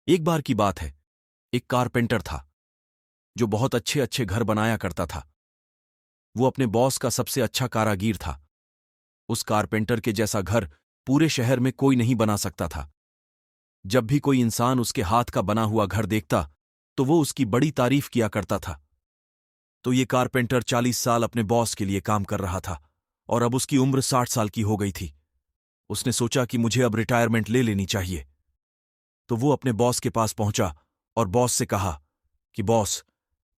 एक बार की बात है। एक कारपेंटर था जो बहुत अच्छे अच्छे घर बनाया करता था। वो अपने बॉस का सबसे अच्छा कारागीर था। उस कारपेंटर के जैसा घर पूरे शहर में कोई नहीं बना सकता था। जब भी कोई इंसान उसके हाथ का बना हुआ घर देखता तो वो उसकी बड़ी तारीफ किया करता था। तो ये कारपेंटर 40 साल अपने बॉस के लिए काम कर रहा था और अब उसकी उम्र 60 साल की हो गई थी। उसने सोचा कि मुझे अब रिटायरमेंट ले लेनी चाहिए। तो वो अपने बॉस के पास पहुंचा और बॉस से कहा कि बॉस,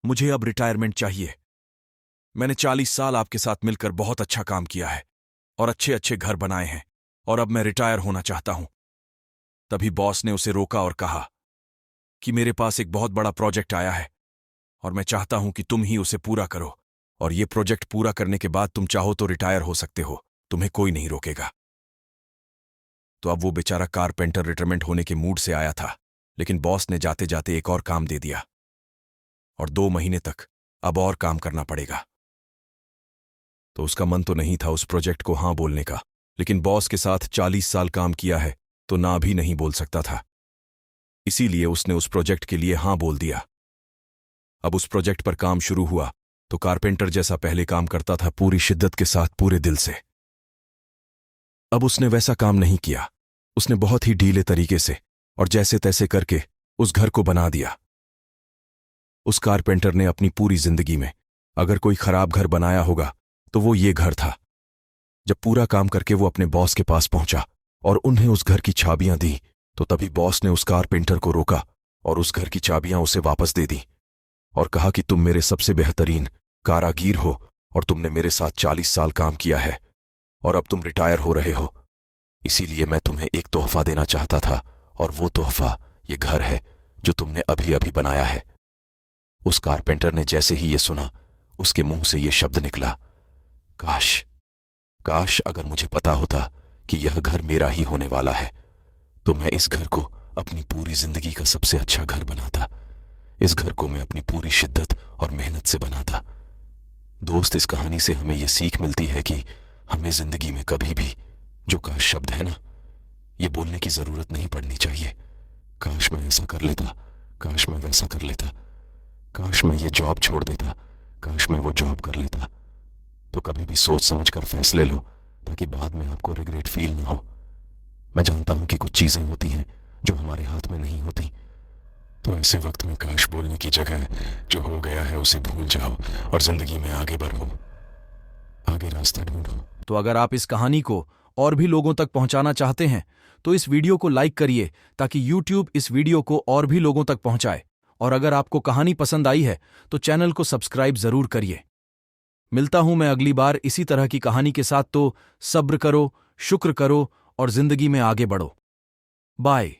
मुझे अब रिटायरमेंट चाहिए। मैंने 40 साल आपके साथ मिलकर बहुत अच्छा काम किया है और अच्छे अच्छे घर बनाए हैं और अब मैं रिटायर होना चाहता हूं। तभी बॉस ने उसे रोका और कहा कि मेरे पास एक बहुत बड़ा प्रोजेक्ट आया है और मैं चाहता हूं कि तुम ही उसे पूरा करो, और ये प्रोजेक्ट पूरा करने के बाद तुम चाहो तो रिटायर हो सकते हो, तुम्हें कोई नहीं रोकेगा। तो अब वो बेचारा कारपेंटर रिटायरमेंट होने के मूड से आया था, लेकिन बॉस ने जाते जाते एक और काम दे दिया और 2 महीने तक अब और काम करना पड़ेगा। तो उसका मन तो नहीं था उस प्रोजेक्ट को हाँ बोलने का, लेकिन बॉस के साथ 40 साल काम किया है तो ना भी नहीं बोल सकता था। इसीलिए उसने उस प्रोजेक्ट के लिए हाँ बोल दिया। अब उस प्रोजेक्ट पर काम शुरू हुआ तो कारपेंटर जैसा पहले काम करता था, पूरी शिद्दत के साथ, पूरे दिल से। अब उसने वैसा काम नहीं किया। उसने बहुत ही ढीले तरीके से और जैसे तैसे करके उस घर को बना दिया। उस कारपेंटर ने अपनी पूरी जिंदगी में अगर कोई खराब घर बनाया होगा तो वो ये घर था। जब पूरा काम करके वो अपने बॉस के पास पहुंचा और उन्हें उस घर की चाबियां दी तो तभी बॉस ने उस कारपेंटर को रोका और उस घर की चाबियां उसे वापस दे दी और कहा कि तुम मेरे सबसे बेहतरीन कारागीर हो और तुमने मेरे साथ 40 साल काम किया है और अब तुम रिटायर हो रहे हो, इसीलिए मैं तुम्हें एक तोहफा देना चाहता था और वो तोहफा ये घर है जो तुमने अभी अभी बनाया है। उस कारपेंटर ने जैसे ही ये सुना उसके मुंह से ये शब्द निकला, काश, काश अगर मुझे पता होता कि यह घर मेरा ही होने वाला है तो मैं इस घर को अपनी पूरी जिंदगी का सबसे अच्छा घर बनाता। इस घर को मैं अपनी पूरी शिद्दत और मेहनत से बनाता। दोस्त, इस कहानी से हमें यह सीख मिलती है कि हमें जिंदगी में कभी भी जो काश शब्द है ना, ये बोलने की जरूरत नहीं पड़नी चाहिए। काश मैं ऐसा कर लेता, काश मैं वैसा कर लेता, काश मैं ये जॉब छोड़ देता, काश मैं वो जॉब कर लेता। तो कभी भी सोच समझ कर फैसले लो ताकि बाद में आपको रिग्रेट फील ना हो। मैं जानता हूं कि कुछ चीजें होती हैं जो हमारे हाथ में नहीं होती, तो ऐसे वक्त में काश बोलने की जगह जो हो गया है उसे भूल जाओ और जिंदगी में आगे बढ़ो, आगे रास्ता ढूंढो। तो अगर आप इस कहानी को और भी लोगों तक पहुंचाना चाहते हैं तो इस वीडियो को लाइक करिए ताकि YouTube इस वीडियो को और भी लोगों तक पहुंचाए। और अगर आपको कहानी पसंद आई है तो चैनल को सब्सक्राइब जरूर करिए। मिलता हूं मैं अगली बार इसी तरह की कहानी के साथ। तो सब्र करो, शुक्र करो और जिंदगी में आगे बढ़ो। बाय।